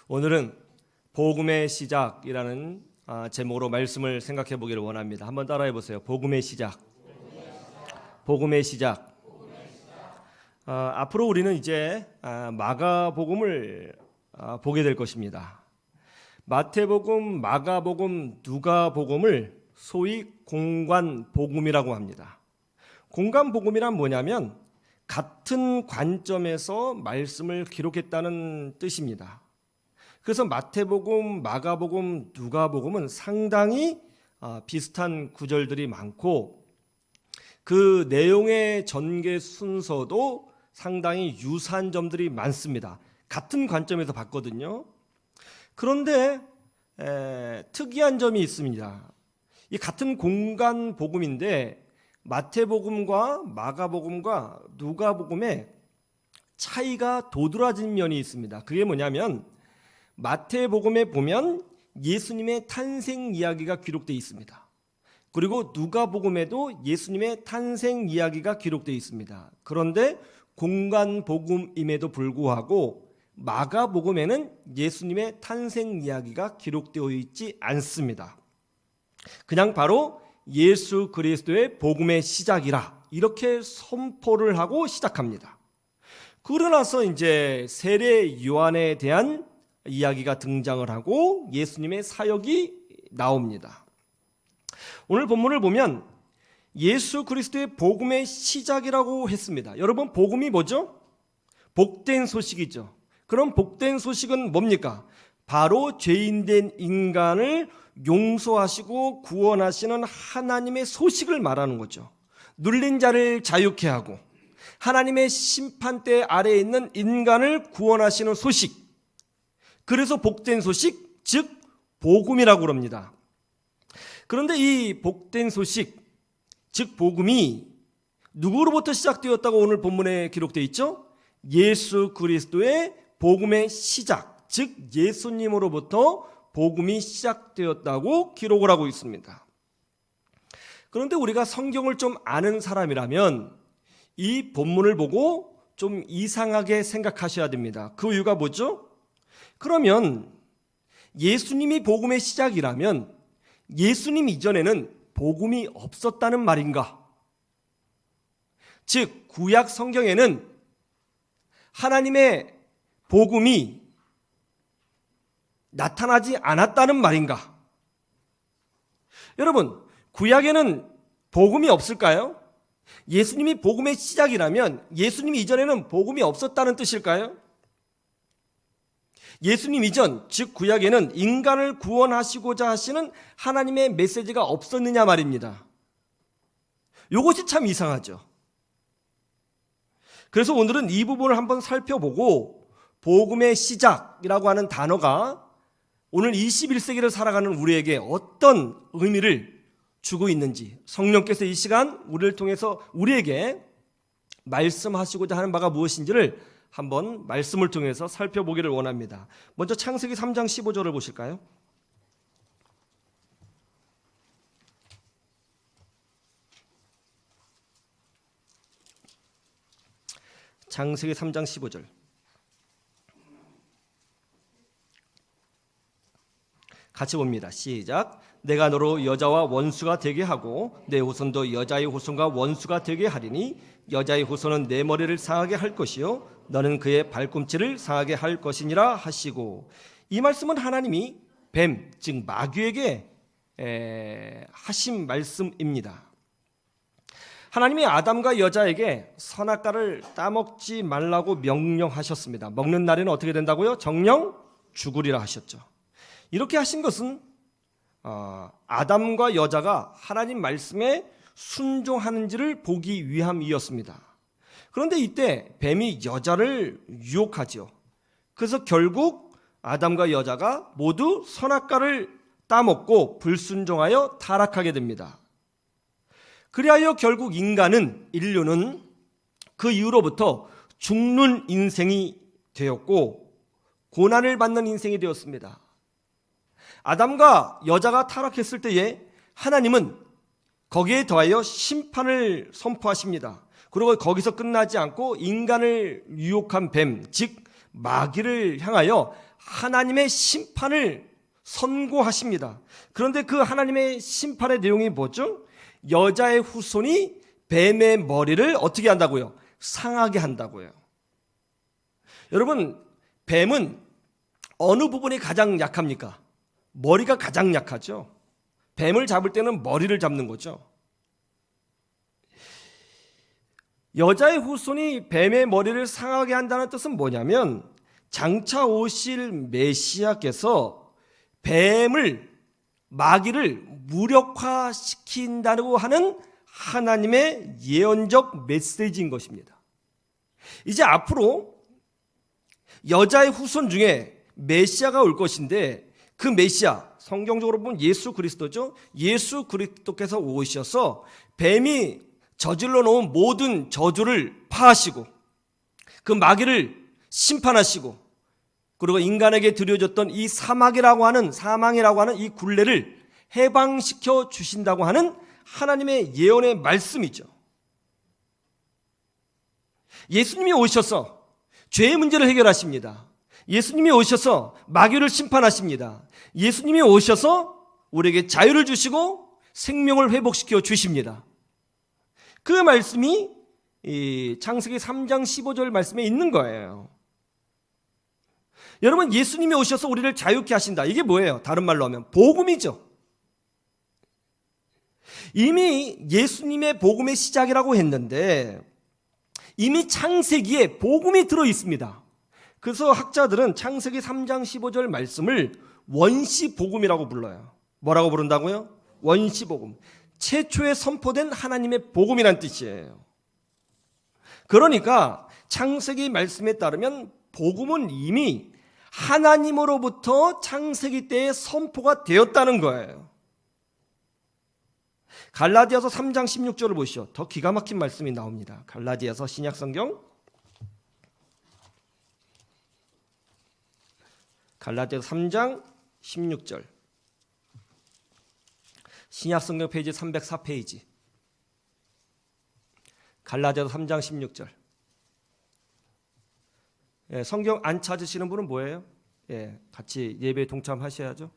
오늘은 복음의 시작이라는 제목으로 말씀을 생각해 보기를 원합니다. 한번 따라해 보세요. 복음의 시작. 복음의 시작. 앞으로 우리는 이제 마가복음을 보게 될 것입니다. 마태복음, 마가복음, 누가복음을 소위 공관복음이라고 합니다. 공관복음이란 뭐냐면 같은 관점에서 말씀을 기록했다는 뜻입니다. 그래서 마태복음, 마가복음, 누가복음은 상당히 비슷한 구절들이 많고 그 내용의 전개 순서도 상당히 유사한 점들이 많습니다. 같은 관점에서 봤거든요. 그런데 특이한 점이 있습니다. 이 같은 공관복음인데 마태복음과 마가복음과 누가복음의 차이가 도드라진 면이 있습니다. 그게 뭐냐면 마태복음에 보면 예수님의 탄생 이야기가 기록되어 있습니다. 그리고 누가복음에도 예수님의 탄생 이야기가 기록되어 있습니다. 그런데 공관복음임에도 불구하고 마가복음에는 예수님의 탄생 이야기가 기록되어 있지 않습니다. 그냥 바로 예수 그리스도의 복음의 시작이라 이렇게 선포를 하고 시작합니다. 그러나서 이제 세례 요한에 대한 이야기가 등장을 하고 예수님의 사역이 나옵니다. 오늘 본문을 보면 예수 그리스도의 복음의 시작이라고 했습니다. 여러분, 복음이 뭐죠? 복된 소식이죠. 그럼 복된 소식은 뭡니까? 바로 죄인된 인간을 용서하시고 구원하시는 하나님의 소식을 말하는 거죠. 눌린 자를 자유케 하고 하나님의 심판대 아래에 있는 인간을 구원하시는 소식, 그래서 복된 소식, 즉 복음이라고 그럽니다. 그런데 이 복된 소식, 즉 복음이 누구로부터 시작되었다고 오늘 본문에 기록되어 있죠? 예수 그리스도의 복음의 시작, 즉 예수님으로부터 복음이 시작되었다고 기록을 하고 있습니다. 그런데 우리가 성경을 좀 아는 사람이라면 이 본문을 보고 좀 이상하게 생각하셔야 됩니다. 그 이유가 뭐죠? 그러면 예수님이 복음의 시작이라면 예수님 이전에는 복음이 없었다는 말인가? 즉 구약 성경에는 하나님의 복음이 나타나지 않았다는 말인가? 여러분, 구약에는 복음이 없을까요? 예수님이 복음의 시작이라면 예수님 이전에는 복음이 없었다는 뜻일까요? 예수님 이전, 즉 구약에는 인간을 구원하시고자 하시는 하나님의 메시지가 없었느냐 말입니다. 이것이 참 이상하죠. 그래서 오늘은 이 부분을 한번 살펴보고 복음의 시작이라고 하는 단어가 오늘 21세기를 살아가는 우리에게 어떤 의미를 주고 있는지, 성령께서 이 시간 우리를 통해서 우리에게 말씀하시고자 하는 바가 무엇인지를 한번 말씀을 통해서 살펴보기를 원합니다. 먼저 창세기 3장 15절을 보실까요? 창세기 3장 15절. 같이 봅니다. 시작. 내가 너로 여자와 원수가 되게 하고 내 후손도 여자의 후손과 원수가 되게 하리니 여자의 후손은 내 머리를 상하게 할 것이요 너는 그의 발꿈치를 상하게 할 것이니라 하시고, 이 말씀은 하나님이 뱀, 즉 마귀에게 하신 말씀입니다. 하나님이 아담과 여자에게 선악과를 따먹지 말라고 명령하셨습니다. 먹는 날에는 어떻게 된다고요? 정령 죽으리라 하셨죠. 이렇게 하신 것은 아담과 여자가 하나님 말씀에 순종하는지를 보기 위함이었습니다. 그런데 이때 뱀이 여자를 유혹하죠. 그래서 결국 아담과 여자가 모두 선악과를 따먹고 불순종하여 타락하게 됩니다. 그리하여 결국 인류는 그 이후로부터 죽는 인생이 되었고 고난을 받는 인생이 되었습니다. 아담과 여자가 타락했을 때에 하나님은 거기에 더하여 심판을 선포하십니다. 그리고 거기서 끝나지 않고 인간을 유혹한 뱀, 즉 마귀를 향하여 하나님의 심판을 선고하십니다. 그런데 그 하나님의 심판의 내용이 뭐죠? 여자의 후손이 뱀의 머리를 어떻게 한다고요? 상하게 한다고요. 여러분, 뱀은 어느 부분이 가장 약합니까? 머리가 가장 약하죠. 뱀을 잡을 때는 머리를 잡는 거죠. 여자의 후손이 뱀의 머리를 상하게 한다는 뜻은 뭐냐면 장차 오실 메시아께서 뱀을, 마귀를 무력화시킨다고 하는 하나님의 예언적 메시지인 것입니다. 이제 앞으로 여자의 후손 중에 메시아가 올 것인데 그 메시아, 성경적으로 보면 예수 그리스도죠. 예수 그리스도께서 오셔서 뱀이 저질러 놓은 모든 저주를 파하시고 그 마귀를 심판하시고 그리고 인간에게 드려졌던 이 사망이라고 하는 이 굴레를 해방시켜 주신다고 하는 하나님의 예언의 말씀이죠. 예수님이 오셔서 죄의 문제를 해결하십니다. 예수님이 오셔서 마귀를 심판하십니다. 예수님이 오셔서 우리에게 자유를 주시고 생명을 회복시켜 주십니다. 그 말씀이 창세기 3장 15절 말씀에 있는 거예요. 여러분, 예수님이 오셔서 우리를 자유케 하신다. 이게 뭐예요? 다른 말로 하면 복음이죠. 이미 예수님의 복음의 시작이라고 했는데 이미 창세기에 복음이 들어 있습니다. 그래서 학자들은 창세기 3장 15절 말씀을 원시복음이라고 불러요. 뭐라고 부른다고요? 원시복음. 최초에 선포된 하나님의 복음이란 뜻이에요. 그러니까 창세기 말씀에 따르면 복음은 이미 하나님으로부터 창세기 때에 선포가 되었다는 거예요. 갈라디아서 3장 16절을 보시죠. 더 기가 막힌 말씀이 나옵니다. 갈라디아서 신약성경 갈라디아서 3장 16절 신약성경 페이지 304페이지 갈라디아서 3장 16절. 성경 안 찾으시는 분은 뭐예요? 같이 예배에 동참하셔야죠.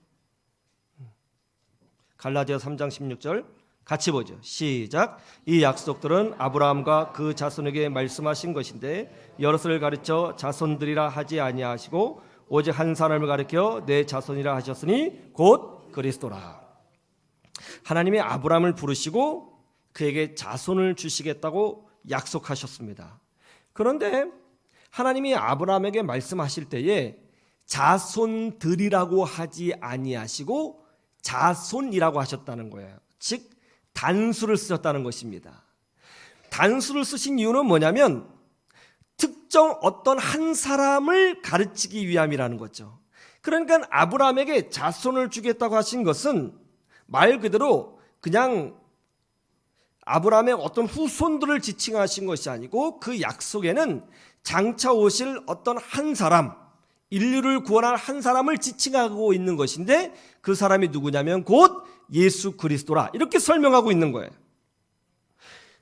갈라디아서 3장 16절 같이 보죠. 시작. 이 약속들은 아브라함과 그 자손에게 말씀하신 것인데 여럿을 가르쳐 자손들이라 하지 아니하시고 오직 한 사람을 가르쳐 내 자손이라 하셨으니 곧 그리스도라. 하나님이 아브라함을 부르시고 그에게 자손을 주시겠다고 약속하셨습니다. 그런데 하나님이 아브라함에게 말씀하실 때에 자손들이라고 하지 아니하시고 자손이라고 하셨다는 거예요. 즉 단수를 쓰셨다는 것입니다. 단수를 쓰신 이유는 뭐냐면 특정 어떤 한 사람을 가르치기 위함이라는 거죠. 그러니까 아브라함에게 자손을 주겠다고 하신 것은 말 그대로 그냥 아브라함의 어떤 후손들을 지칭하신 것이 아니고 그 약속에는 장차 오실 어떤 한 사람, 인류를 구원할 한 사람을 지칭하고 있는 것인데 그 사람이 누구냐면 곧 예수 그리스도라, 이렇게 설명하고 있는 거예요.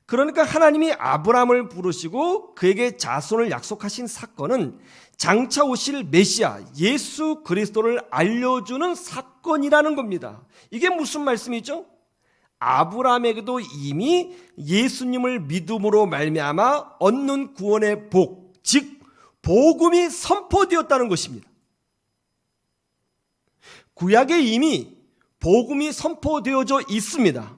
그러니까 하나님이 아브라함을 부르시고 그에게 자손을 약속하신 사건은 장차 오실 메시아 예수 그리스도를 알려주는 사건이라는 겁니다. 이게 무슨 말씀이죠? 아브라함에게도 이미 예수님을 믿음으로 말미암아 얻는 구원의 복, 즉 복음이 선포되었다는 것입니다. 구약에 이미 복음이 선포되어져 있습니다.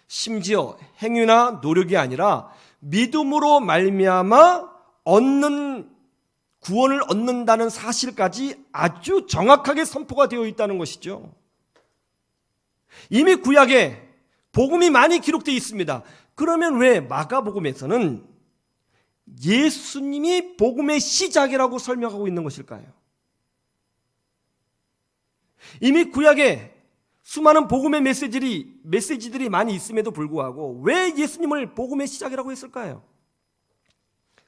심지어 행위나 노력이 아니라 믿음으로 말미암아 얻는 구원을 얻는다는 사실까지 아주 정확하게 선포가 되어 있다는 것이죠. 이미 구약에 복음이 많이 기록되어 있습니다. 그러면 왜 마가복음에서는 예수님이 복음의 시작이라고 설명하고 있는 것일까요? 이미 구약에 수많은 복음의 메시지들이 많이 있음에도 불구하고 왜 예수님을 복음의 시작이라고 했을까요?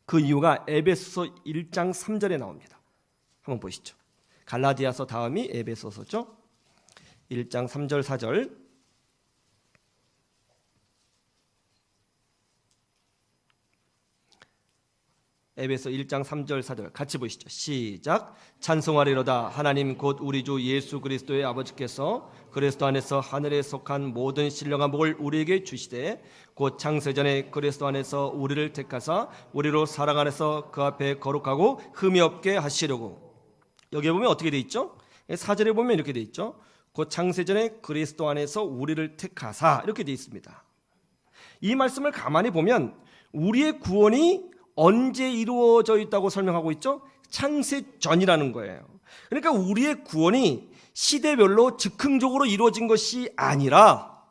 그 이유가 에베소서 1장 3절에 나옵니다. 한번 보시죠. 갈라디아서 다음이 에베소서죠. 1장 3절 4절. 에베소 1장 3절 4절 같이 보시죠. 시작. 찬송하리로다. 하나님 곧 우리 주 예수 그리스도의 아버지께서 그리스도 안에서 하늘에 속한 모든 신령한 복을 우리에게 주시되 곧 창세전에 그리스도 안에서 우리를 택하사 우리로 사랑 안에서 그 앞에 거룩하고 흠이 없게 하시려고. 여기에 보면 어떻게 돼 있죠? 4절에 보면 이렇게 돼 있죠. 곧 창세전에 그리스도 안에서 우리를 택하사 이렇게 돼 있습니다. 이 말씀을 가만히 보면 우리의 구원이 언제 이루어져 있다고 설명하고 있죠? 창세전이라는 거예요. 그러니까 우리의 구원이 시대별로 즉흥적으로 이루어진 것이 아니라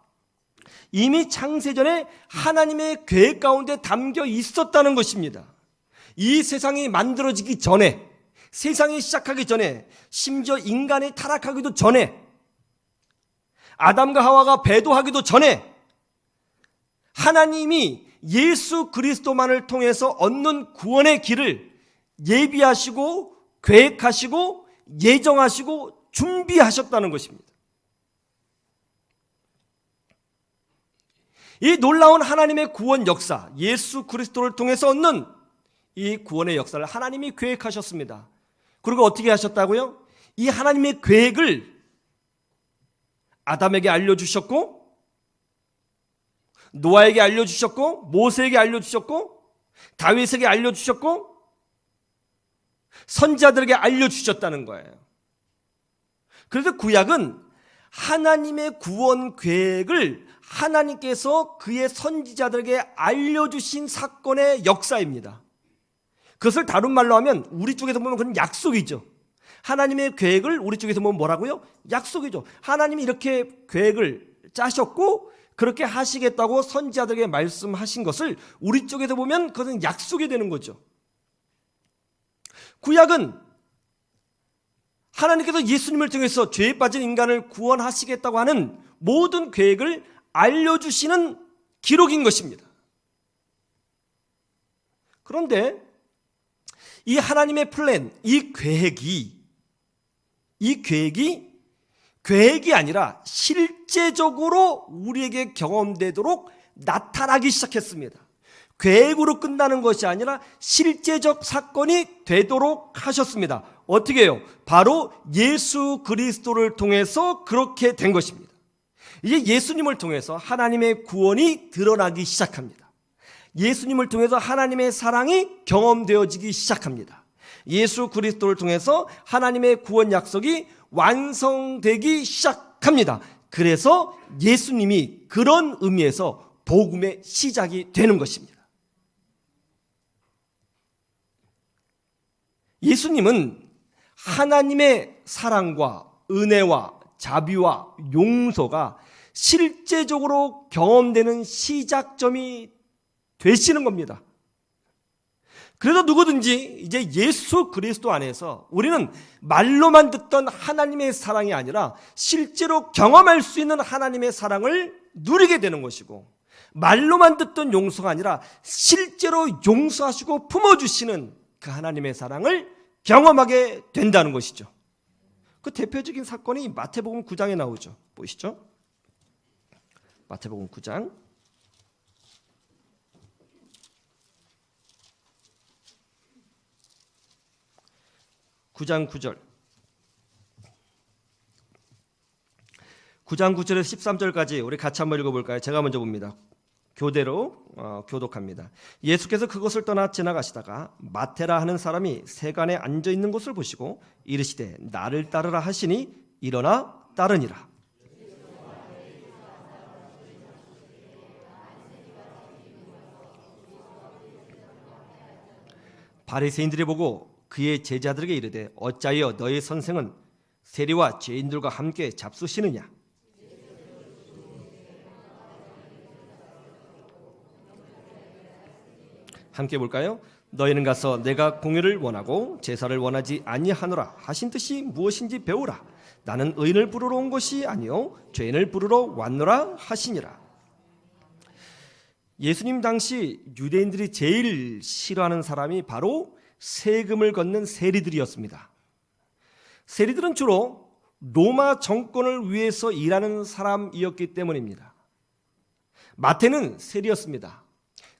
이미 창세전에 하나님의 계획 가운데 담겨 있었다는 것입니다. 이 세상이 만들어지기 전에, 세상이 시작하기 전에, 심지어 인간이 타락하기도 전에, 아담과 하와가 배도하기도 전에 하나님이 예수 그리스도만을 통해서 얻는 구원의 길을 예비하시고 계획하시고 예정하시고 준비하셨다는 것입니다. 이 놀라운 하나님의 구원 역사, 예수 그리스도를 통해서 얻는 이 구원의 역사를 하나님이 계획하셨습니다. 그리고 어떻게 하셨다고요? 이 하나님의 계획을 아담에게 알려주셨고, 노아에게 알려주셨고, 모세에게 알려주셨고, 다윗에게 알려주셨고, 선지자들에게 알려주셨다는 거예요. 그래서 구약은 하나님의 구원 계획을 하나님께서 그의 선지자들에게 알려주신 사건의 역사입니다. 그것을 다른 말로 하면 우리 쪽에서 보면 그건 약속이죠. 하나님의 계획을 우리 쪽에서 보면 뭐라고요? 약속이죠. 하나님이 이렇게 계획을 짜셨고 그렇게 하시겠다고 선지자들에게 말씀하신 것을 우리 쪽에서 보면 그것은 약속이 되는 거죠. 구약은 하나님께서 예수님을 통해서 죄에 빠진 인간을 구원하시겠다고 하는 모든 계획을 알려주시는 기록인 것입니다. 그런데 이 하나님의 플랜, 이 계획이 아니라 실제적으로 우리에게 경험되도록 나타나기 시작했습니다. 계획으로 끝나는 것이 아니라 실제적 사건이 되도록 하셨습니다. 어떻게 해요? 바로 예수 그리스도를 통해서 그렇게 된 것입니다. 이제 예수님을 통해서 하나님의 구원이 드러나기 시작합니다. 예수님을 통해서 하나님의 사랑이 경험되어지기 시작합니다. 예수 그리스도를 통해서 하나님의 구원 약속이 완성되기 시작합니다. 그래서 예수님이 그런 의미에서 복음의 시작이 되는 것입니다. 예수님은 하나님의 사랑과 은혜와 자비와 용서가 실제적으로 경험되는 시작점이 되시는 겁니다. 그래서 누구든지 이제 예수 그리스도 안에서 우리는 말로만 듣던 하나님의 사랑이 아니라 실제로 경험할 수 있는 하나님의 사랑을 누리게 되는 것이고, 말로만 듣던 용서가 아니라 실제로 용서하시고 품어주시는 그 하나님의 사랑을 경험하게 된다는 것이죠. 그 대표적인 사건이 마태복음 9장에 나오죠. 보시죠. 마태복음 9장 9장 9절 9장 9절에서 13절까지 우리 같이 한번 읽어볼까요? 제가 먼저 봅니다. 교대로 교독합니다. 예수께서 그것을 떠나 지나가시다가 마테라 하는 사람이 세간에 앉아있는 곳을 보시고 이르시되 나를 따르라 하시니 일어나 따르니라. 바리새인들이 보고 그의 제자들에게 이르되 어찌하여 너희 선생은 세리와 죄인들과 함께 잡수시느냐. 함께 볼까요? 너희는 가서 내가 공의를 원하고 제사를 원하지 아니하노라 하신 뜻이 무엇인지 배우라. 나는 의인을 부르러 온 것이 아니요 죄인을 부르러 왔노라 하시니라. 예수님 당시 유대인들이 제일 싫어하는 사람이 바로 세금을 걷는 세리들이었습니다. 세리들은 주로 로마 정권을 위해서 일하는 사람이었기 때문입니다. 마태는 세리였습니다.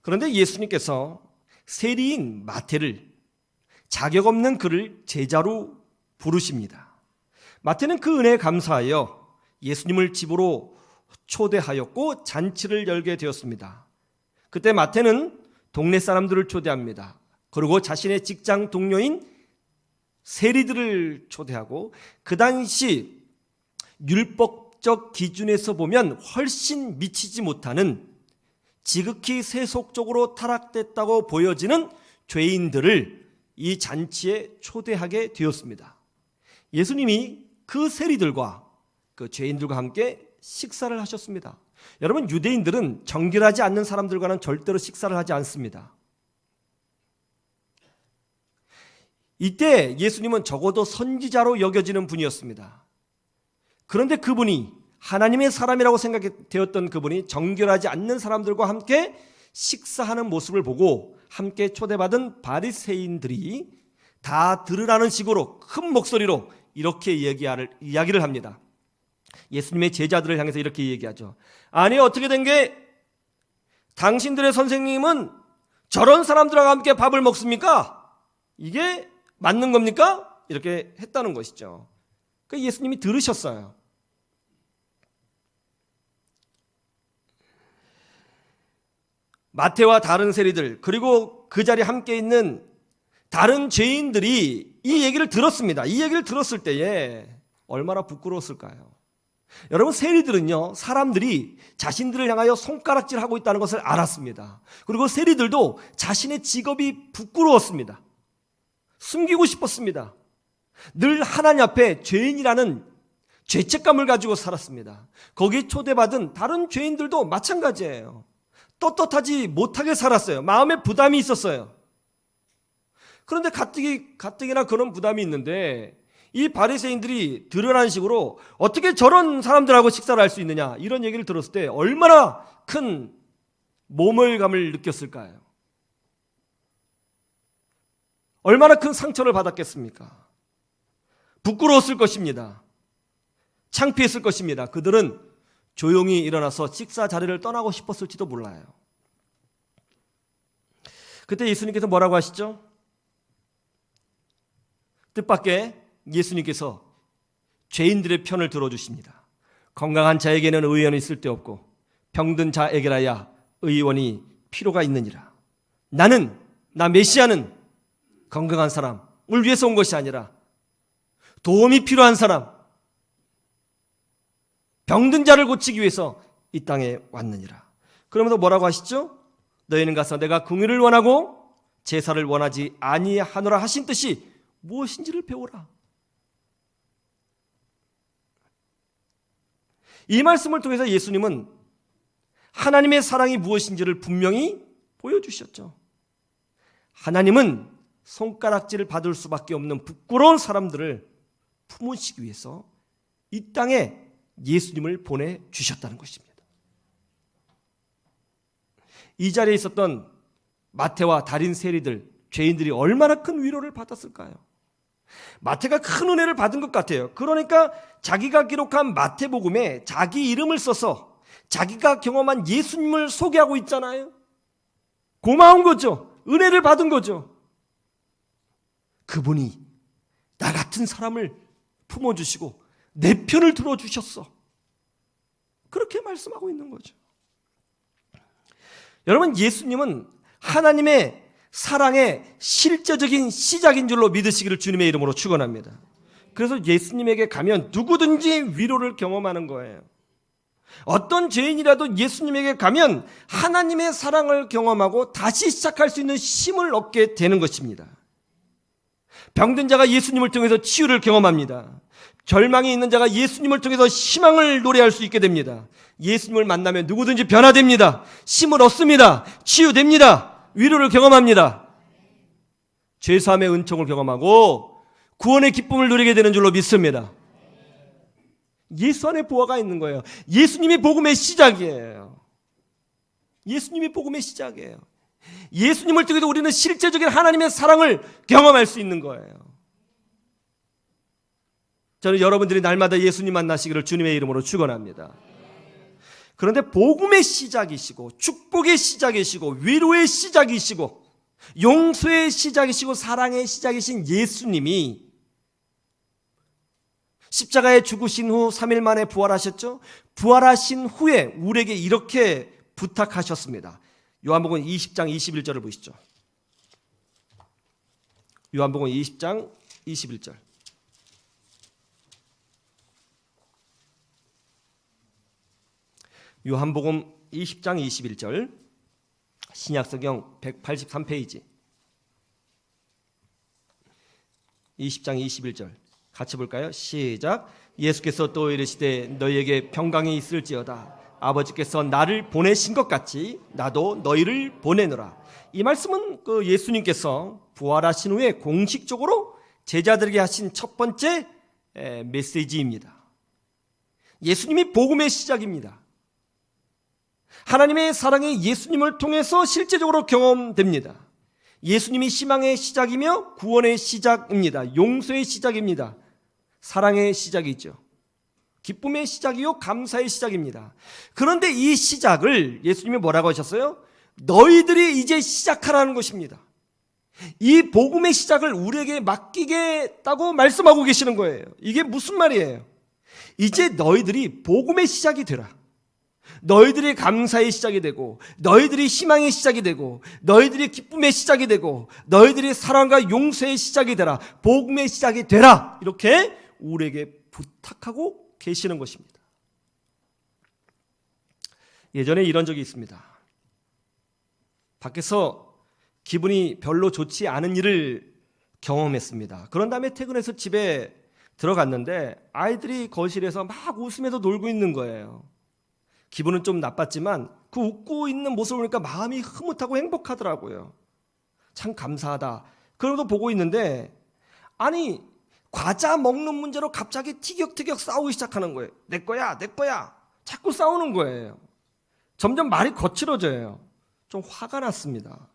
그런데 예수님께서 세리인 마태를, 자격 없는 그를 제자로 부르십니다. 마태는 그 은혜에 감사하여 예수님을 집으로 초대하였고 잔치를 열게 되었습니다. 그때 마태는 동네 사람들을 초대합니다. 그리고 자신의 직장 동료인 세리들을 초대하고, 그 당시 율법적 기준에서 보면 훨씬 미치지 못하는, 지극히 세속적으로 타락됐다고 보여지는 죄인들을 이 잔치에 초대하게 되었습니다. 예수님이 그 세리들과 그 죄인들과 함께 식사를 하셨습니다. 여러분, 유대인들은 정결하지 않는 사람들과는 절대로 식사를 하지 않습니다. 이때 예수님은 적어도 선지자로 여겨지는 분이었습니다. 그런데 그분이, 하나님의 사람이라고 생각되었던 그분이 정결하지 않는 사람들과 함께 식사하는 모습을 보고 함께 초대받은 바리새인들이 다 들으라는 식으로 큰 목소리로 이렇게 이야기를 합니다. 예수님의 제자들을 향해서 이렇게 얘기하죠. 아니, 어떻게 된 게 당신들의 선생님은 저런 사람들과 함께 밥을 먹습니까? 이게 맞는 겁니까? 이렇게 했다는 것이죠. 그러니까 예수님이 들으셨어요. 마태와 다른 세리들, 그리고 그 자리에 함께 있는 다른 죄인들이 이 얘기를 들었습니다. 이 얘기를 들었을 때에 얼마나 부끄러웠을까요? 여러분, 세리들은요, 사람들이 자신들을 향하여 손가락질하고 있다는 것을 알았습니다. 그리고 세리들도 자신의 직업이 부끄러웠습니다. 숨기고 싶었습니다. 늘 하나님 앞에 죄인이라는 죄책감을 가지고 살았습니다. 거기에 초대받은 다른 죄인들도 마찬가지예요. 떳떳하지 못하게 살았어요. 마음에 부담이 있었어요. 그런데 가뜩이나 그런 부담이 있는데 이 바리새인들이 드러난 식으로 어떻게 저런 사람들하고 식사를 할 수 있느냐, 이런 얘기를 들었을 때 얼마나 큰 모멸감을 느꼈을까요? 얼마나 큰 상처를 받았겠습니까? 부끄러웠을 것입니다. 창피했을 것입니다. 그들은 조용히 일어나서 식사 자리를 떠나고 싶었을지도 몰라요. 그때 예수님께서 뭐라고 하시죠? 뜻밖의 예수님께서 죄인들의 편을 들어주십니다. 건강한 자에게는 의원이 쓸데없고 병든 자에게라야 의원이 필요가 있느니라. 나 메시아는 건강한 사람을 위해서 온 것이 아니라 도움이 필요한 사람, 병든 자를 고치기 위해서 이 땅에 왔느니라. 그러면서 뭐라고 하시죠? 너희는 가서 내가 긍휼을 원하고 제사를 원하지 아니하노라 하신 뜻이 무엇인지를 배우라. 이 말씀을 통해서 예수님은 하나님의 사랑이 무엇인지를 분명히 보여주셨죠. 하나님은 손가락질을 받을 수밖에 없는 부끄러운 사람들을 품으시기 위해서 이 땅에 예수님을 보내주셨다는 것입니다. 이 자리에 있었던 마태와 다른 세리들, 죄인들이 얼마나 큰 위로를 받았을까요? 마태가 큰 은혜를 받은 것 같아요. 그러니까 자기가 기록한 마태복음에 자기 이름을 써서 자기가 경험한 예수님을 소개하고 있잖아요. 고마운 거죠. 은혜를 받은 거죠. 그분이 나 같은 사람을 품어주시고 내 편을 들어주셨어. 그렇게 말씀하고 있는 거죠. 여러분, 예수님은 하나님의 사랑의 실제적인 시작인 줄로 믿으시기를 주님의 이름으로 축원합니다. 그래서 예수님에게 가면 누구든지 위로를 경험하는 거예요. 어떤 죄인이라도 예수님에게 가면 하나님의 사랑을 경험하고 다시 시작할 수 있는 힘을 얻게 되는 것입니다. 병든 자가 예수님을 통해서 치유를 경험합니다. 절망이 있는 자가 예수님을 통해서 희망을 노래할 수 있게 됩니다. 예수님을 만나면 누구든지 변화됩니다. 힘을 얻습니다. 치유됩니다. 위로를 경험합니다. 죄사함의 은총을 경험하고 구원의 기쁨을 누리게 되는 줄로 믿습니다. 예수 안에 보화가 있는 거예요. 예수님이 복음의 시작이에요. 예수님이 복음의 시작이에요. 예수님을 통해서 우리는 실제적인 하나님의 사랑을 경험할 수 있는 거예요. 저는 여러분들이 날마다 예수님 만나시기를 주님의 이름으로 축원합니다. 그런데 복음의 시작이시고 축복의 시작이시고 위로의 시작이시고 용서의 시작이시고 사랑의 시작이신 예수님이 십자가에 죽으신 후 3일 만에 부활하셨죠. 부활하신 후에 우리에게 이렇게 부탁하셨습니다. 요한복음 20장 21절을 보시죠. 요한복음 20장 21절. 요한복음 20장 21절, 신약성경 183페이지. 20장 21절 같이 볼까요? 시작. 예수께서 또 이르시되 너희에게 평강이 있을지어다. 아버지께서 나를 보내신 것 같이 나도 너희를 보내노라. 이 말씀은 그 예수님께서 부활하신 후에 공식적으로 제자들에게 하신 첫 번째 메시지입니다. 예수님이 복음의 시작입니다. 하나님의 사랑이 예수님을 통해서 실제적으로 경험됩니다. 예수님이 희망의 시작이며 구원의 시작입니다. 용서의 시작입니다. 사랑의 시작이죠. 기쁨의 시작이요 감사의 시작입니다. 그런데 이 시작을 예수님이 뭐라고 하셨어요? 너희들이 이제 시작하라는 것입니다. 이 복음의 시작을 우리에게 맡기겠다고 말씀하고 계시는 거예요. 이게 무슨 말이에요? 이제 너희들이 복음의 시작이 되라. 너희들이 감사의 시작이 되고, 너희들이 희망의 시작이 되고, 너희들이 기쁨의 시작이 되고, 너희들이 사랑과 용서의 시작이 되라. 복음의 시작이 되라. 이렇게 우리에게 부탁하고 계시는 것입니다. 예전에 이런 적이 있습니다. 밖에서 기분이 별로 좋지 않은 일을 경험했습니다. 그런 다음에 퇴근해서 집에 들어갔는데 아이들이 거실에서 막 웃으면서 놀고 있는 거예요. 기분은 좀 나빴지만 그 웃고 있는 모습을 보니까 마음이 흐뭇하고 행복하더라고요. 참 감사하다. 그러면서 보고 있는데 아니 과자 먹는 문제로 갑자기 티격태격 싸우기 시작하는 거예요. 내 거야 내 거야 자꾸 싸우는 거예요. 점점 말이 거칠어져요. 좀 화가 났습니다.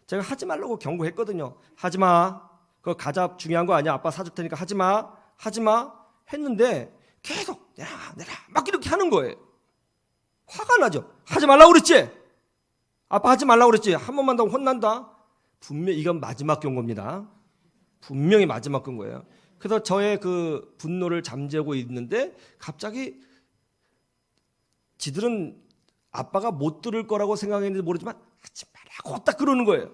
제가 하지 말라고 경고했거든요. 하지마. 그거 과자 중요한 거 아니야. 아빠 사줄 테니까 하지마 하지마 했는데 계속 내라 막 이렇게 하는 거예요. 화가 나죠. 하지 말라고 그랬지. 아빠 하지 말라고 그랬지. 한 번만 더 혼난다. 분명히 이건 마지막 경고입니다. 분명히 마지막 경고예요. 그래서 저의 그 분노를 잠재우고 있는데 갑자기 지들은 아빠가 못 들을 거라고 생각했는지 모르지만 하지 말라고 딱 그러는 거예요.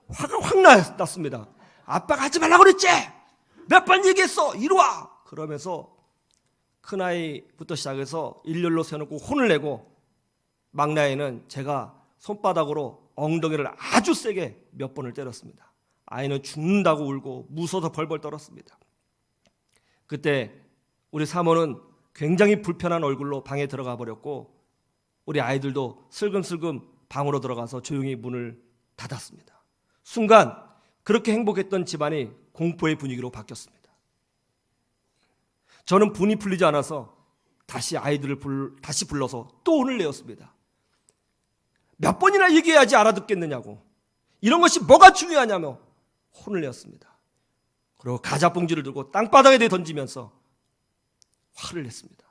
화가 확 났습니다. 아빠가 하지 말라고 그랬지. 몇 번 얘기했어. 이리 와. 그러면서 큰아이부터 시작해서 일렬로 세워놓고 혼을 내고 막내아이는 제가 손바닥으로 엉덩이를 아주 세게 몇 번을 때렸습니다. 아이는 죽는다고 울고 무서워서 벌벌 떨었습니다. 그때 우리 사모는 굉장히 불편한 얼굴로 방에 들어가 버렸고 우리 아이들도 슬금슬금 방으로 들어가서 조용히 문을 닫았습니다. 순간 그렇게 행복했던 집안이 공포의 분위기로 바뀌었습니다. 저는 분이 풀리지 않아서 다시 아이들을 다시 불러서 또 혼을 내었습니다. 몇 번이나 얘기해야지 알아듣겠느냐고. 이런 것이 뭐가 중요하냐며 혼을 내었습니다. 그리고 과자 봉지를 들고 땅바닥에 던지면서 화를 냈습니다.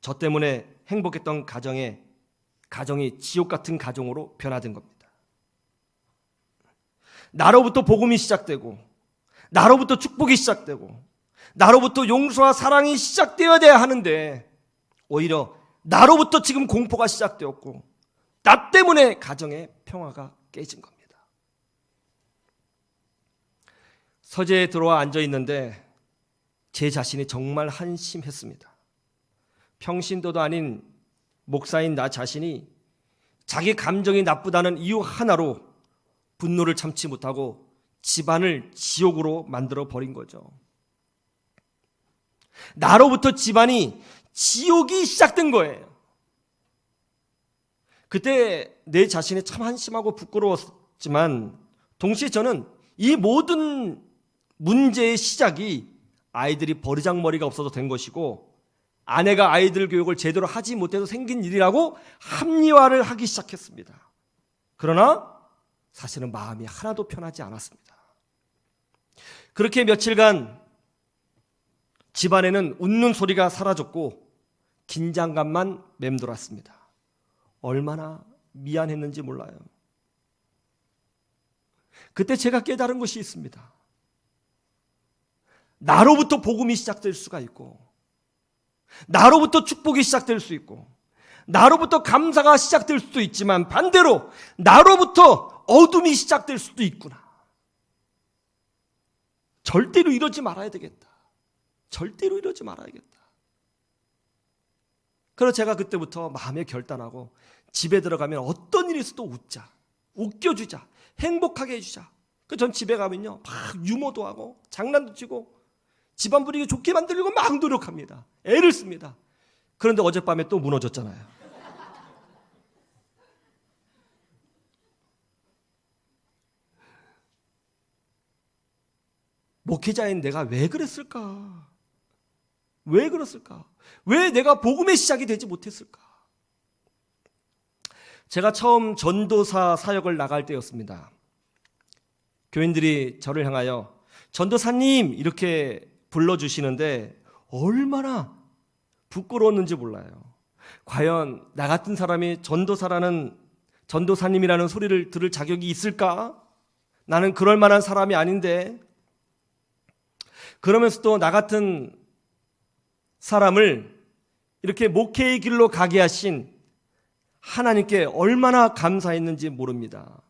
저 때문에 행복했던 가정이 지옥 같은 가정으로 변화된 겁니다. 나로부터 복음이 시작되고 나로부터 축복이 시작되고 나로부터 용서와 사랑이 시작되어야 하는데 오히려 나로부터 지금 공포가 시작되었고 나 때문에 가정의 평화가 깨진 겁니다. 서재에 들어와 앉아 있는데 제 자신이 정말 한심했습니다. 평신도도 아닌 목사인 나 자신이 자기 감정이 나쁘다는 이유 하나로 분노를 참지 못하고 집안을 지옥으로 만들어 버린 거죠. 나로부터 집안이 지옥이 시작된 거예요. 그때 내 자신이 참 한심하고 부끄러웠지만 동시에 저는 이 모든 문제의 시작이 아이들이 버리장머리가 없어서 된 것이고 아내가 아이들 교육을 제대로 하지 못해서 생긴 일이라고 합리화를 하기 시작했습니다. 그러나 사실은 마음이 하나도 편하지 않았습니다. 그렇게 며칠간 집안에는 웃는 소리가 사라졌고 긴장감만 맴돌았습니다. 얼마나 미안했는지 몰라요. 그때 제가 깨달은 것이 있습니다. 나로부터 복음이 시작될 수가 있고, 나로부터 축복이 시작될 수 있고, 나로부터 감사가 시작될 수도 있지만 반대로 나로부터 어둠이 시작될 수도 있구나. 절대로 이러지 말아야 되겠다. 절대로 이러지 말아야겠다. 그래서 제가 그때부터 마음에 결단하고 집에 들어가면 어떤 일이 있어도 웃자, 웃겨주자, 행복하게 해주자. 전 집에 가면요 막 유머도 하고 장난도 치고 집안 분위기 좋게 만들려고 막 노력합니다. 애를 씁니다. 그런데 어젯밤에 또 무너졌잖아요. 목회자인 내가 왜 그랬을까? 왜 그랬을까? 왜 내가 복음의 시작이 되지 못했을까? 제가 처음 전도사 사역을 나갈 때였습니다. 교인들이 저를 향하여 전도사님 이렇게 불러주시는데 얼마나 부끄러웠는지 몰라요. 과연 나 같은 사람이 전도사님이라는 소리를 들을 자격이 있을까? 나는 그럴 만한 사람이 아닌데. 그러면서도 나 같은 사람을 이렇게 목회의 길로 가게 하신 하나님께 얼마나 감사했는지 모릅니다.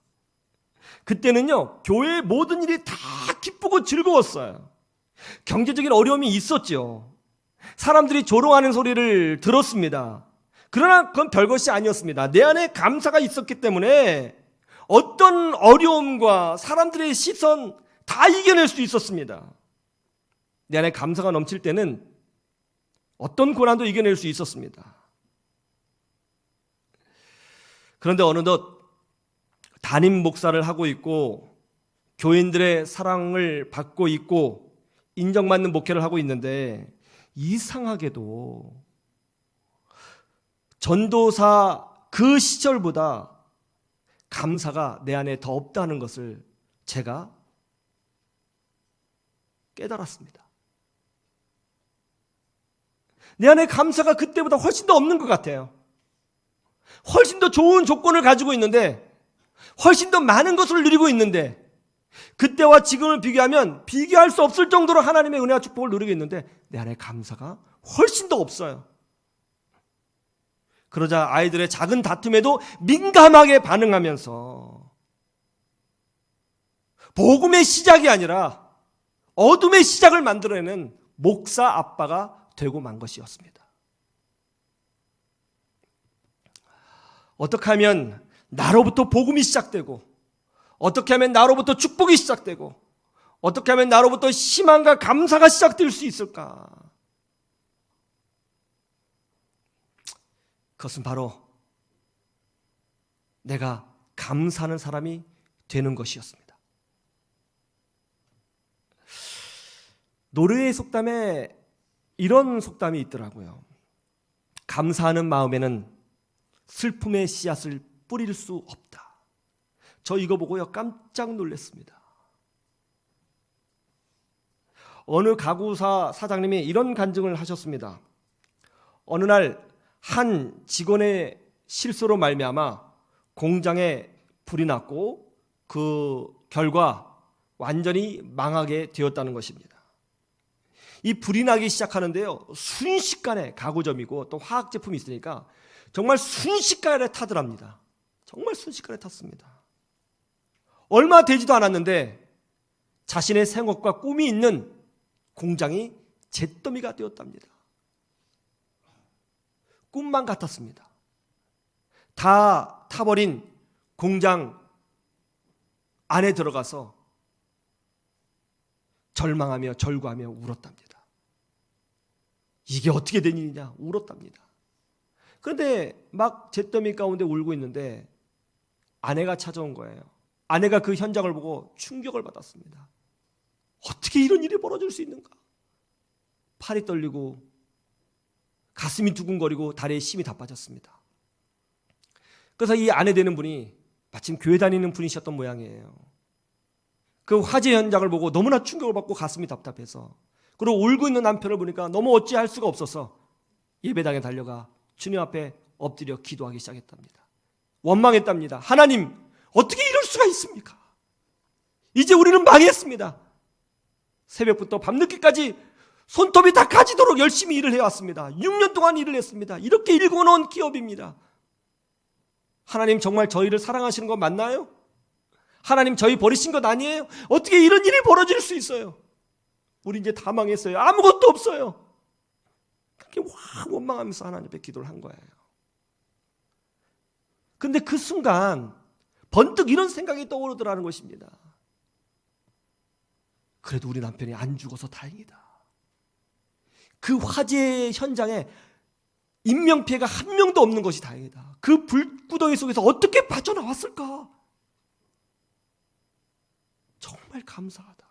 그때는요 교회의 모든 일이 다 기쁘고 즐거웠어요. 경제적인 어려움이 있었죠. 사람들이 조롱하는 소리를 들었습니다. 그러나 그건 별것이 아니었습니다. 내 안에 감사가 있었기 때문에 어떤 어려움과 사람들의 시선 다 이겨낼 수 있었습니다. 내 안에 감사가 넘칠 때는 어떤 고난도 이겨낼 수 있었습니다. 그런데 어느덧 담임 목사를 하고 있고 교인들의 사랑을 받고 있고 인정받는 목회를 하고 있는데 이상하게도 전도사 그 시절보다 감사가 내 안에 더 없다는 것을 제가 깨달았습니다. 내 안에 감사가 그때보다 훨씬 더 없는 것 같아요. 훨씬 더 좋은 조건을 가지고 있는데, 훨씬 더 많은 것을 누리고 있는데, 그때와 지금을 비교하면 비교할 수 없을 정도로 하나님의 은혜와 축복을 누리고 있는데 내 안에 감사가 훨씬 더 없어요. 그러자 아이들의 작은 다툼에도 민감하게 반응하면서 복음의 시작이 아니라 어둠의 시작을 만들어내는 목사 아빠가 되고 만 것이었습니다. 어떻게 하면 나로부터 복음이 시작되고, 어떻게 하면 나로부터 축복이 시작되고, 어떻게 하면 나로부터 희망과 감사가 시작될 수 있을까? 그것은 바로 내가 감사하는 사람이 되는 것이었습니다. 노르웨이 속담에 이런 속담이 있더라고요. 감사하는 마음에는 슬픔의 씨앗을 뿌릴 수 없다. 저 이거 보고요 깜짝 놀랐습니다. 어느 가구사 사장님이 이런 간증을 하셨습니다. 어느 날 한 직원의 실수로 말미암아 공장에 불이 났고 그 결과 완전히 망하게 되었다는 것입니다. 이 불이 나기 시작하는데요 순식간에, 가구점이고 또 화학제품이 있으니까 정말 순식간에 타더랍니다. 정말 순식간에 탔습니다. 얼마 되지도 않았는데 자신의 생업과 꿈이 있는 공장이 잿더미가 되었답니다. 꿈만 같았습니다. 다 타버린 공장 안에 들어가서 절망하며 절구하며 울었답니다. 이게 어떻게 된 일이냐 울었답니다. 그런데 막 잿더미 가운데 울고 있는데 아내가 찾아온 거예요. 아내가 그 현장을 보고 충격을 받았습니다. 어떻게 이런 일이 벌어질 수 있는가? 팔이 떨리고 가슴이 두근거리고 다리에 힘이 다 빠졌습니다. 그래서 이 아내 되는 분이 마침 교회 다니는 분이셨던 모양이에요. 그 화재 현장을 보고 너무나 충격을 받고 가슴이 답답해서, 그리고 울고 있는 남편을 보니까 너무 어찌할 수가 없어서 예배당에 달려가 주님 앞에 엎드려 기도하기 시작했답니다. 원망했답니다. 하나님, 어떻게 이럴 수가 있습니까? 이제 우리는 망했습니다. 새벽부터 밤늦게까지 손톱이 다 가지도록 열심히 일을 해왔습니다. 6년 동안 일을 했습니다. 이렇게 일궈놓은 기업입니다. 하나님 정말 저희를 사랑하시는 거 맞나요? 하나님 저희 버리신 것 아니에요? 어떻게 이런 일이 벌어질 수 있어요? 우리 이제 다 망했어요. 아무것도 없어요. 그렇게 원망하면서 하나님 앞에 기도를 한 거예요. 근데 그 순간 번뜩 이런 생각이 떠오르더라는 것입니다. 그래도 우리 남편이 안 죽어서 다행이다. 그 화재 현장에 인명피해가 한 명도 없는 것이 다행이다. 그 불구덩이 속에서 어떻게 빠져나왔을까? 정말 감사하다.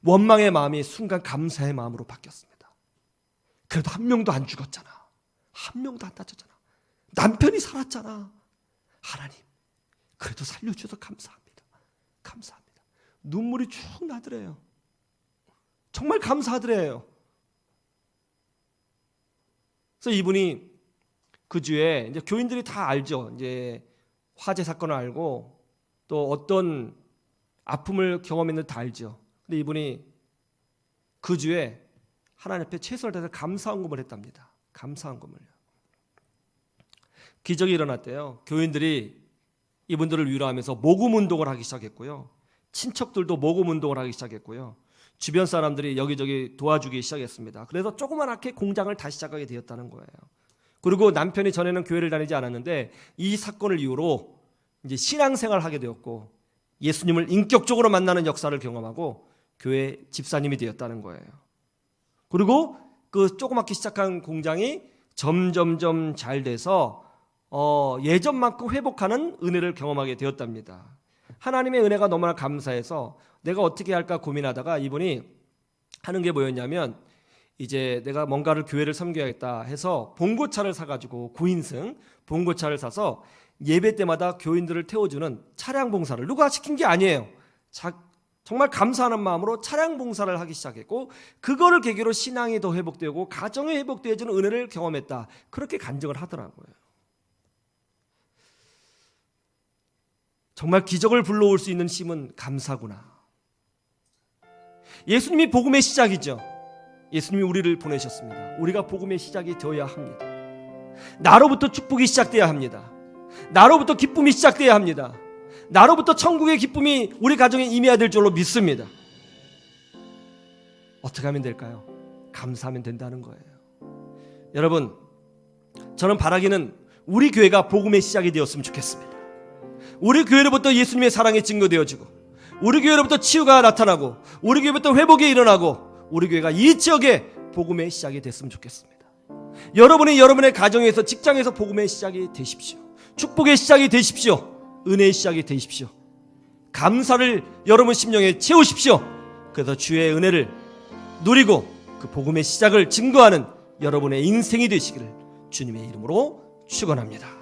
원망의 마음이 순간 감사의 마음으로 바뀌었습니다. 그래도 한 명도 안 죽었잖아. 한 명도 안 다쳤잖아. 남편이 살았잖아. 하나님, 그래도 살려주셔서 감사합니다. 감사합니다. 눈물이 쭉 나더래요. 정말 감사하더래요. 그래서 이분이 그 주에 이제 교인들이 다 알죠. 이제 화재 사건을 알고 또 어떤 아픔을 경험했는지 다 알죠. 근데 이분이 그 주에 하나님 앞에 최선을 다해서 감사헌금을 했답니다. 감사헌금을요. 기적이 일어났대요. 교인들이 이분들을 위로하면서 모금 운동을 하기 시작했고요. 친척들도 모금 운동을 하기 시작했고요. 주변 사람들이 여기저기 도와주기 시작했습니다. 그래서 조그맣게 공장을 다시 시작하게 되었다는 거예요. 그리고 남편이 전에는 교회를 다니지 않았는데 이 사건을 이유로 이제 신앙생활을 하게 되었고 예수님을 인격적으로 만나는 역사를 경험하고 교회 집사님이 되었다는 거예요. 그리고 그 조그맣게 시작한 공장이 점점점 잘 돼서 예전만큼 회복하는 은혜를 경험하게 되었답니다. 하나님의 은혜가 너무나 감사해서 내가 어떻게 할까 고민하다가 이분이 하는 게 뭐였냐면 이제 내가 뭔가를 교회를 섬겨야겠다 해서 봉고차를 사가지고 9인승 봉고차를 사서 예배 때마다 교인들을 태워주는 차량 봉사를 누가 시킨 게 아니에요. 정말 감사하는 마음으로 차량 봉사를 하기 시작했고 그거를 계기로 신앙이 더 회복되고 가정이 회복되어지는 은혜를 경험했다. 그렇게 간증을 하더라고요. 정말 기적을 불러올 수 있는 힘은 감사구나. 예수님이 복음의 시작이죠. 예수님이 우리를 보내셨습니다. 우리가 복음의 시작이 되어야 합니다. 나로부터 축복이 시작돼야 합니다. 나로부터 기쁨이 시작돼야 합니다. 나로부터 천국의 기쁨이 우리 가정에 임해야 될 줄로 믿습니다. 어떻게 하면 될까요? 감사하면 된다는 거예요. 여러분, 저는 바라기는 우리 교회가 복음의 시작이 되었으면 좋겠습니다. 우리 교회로부터 예수님의 사랑이 증거되어지고 우리 교회로부터 치유가 나타나고 우리 교회부터 회복이 일어나고 우리 교회가 이 지역에 복음의 시작이 됐으면 좋겠습니다. 여러분이 여러분의 가정에서 직장에서 복음의 시작이 되십시오. 축복의 시작이 되십시오. 은혜의 시작이 되십시오. 감사를 여러분 심령에 채우십시오. 그래서 주의 은혜를 누리고 그 복음의 시작을 증거하는 여러분의 인생이 되시기를 주님의 이름으로 축원합니다.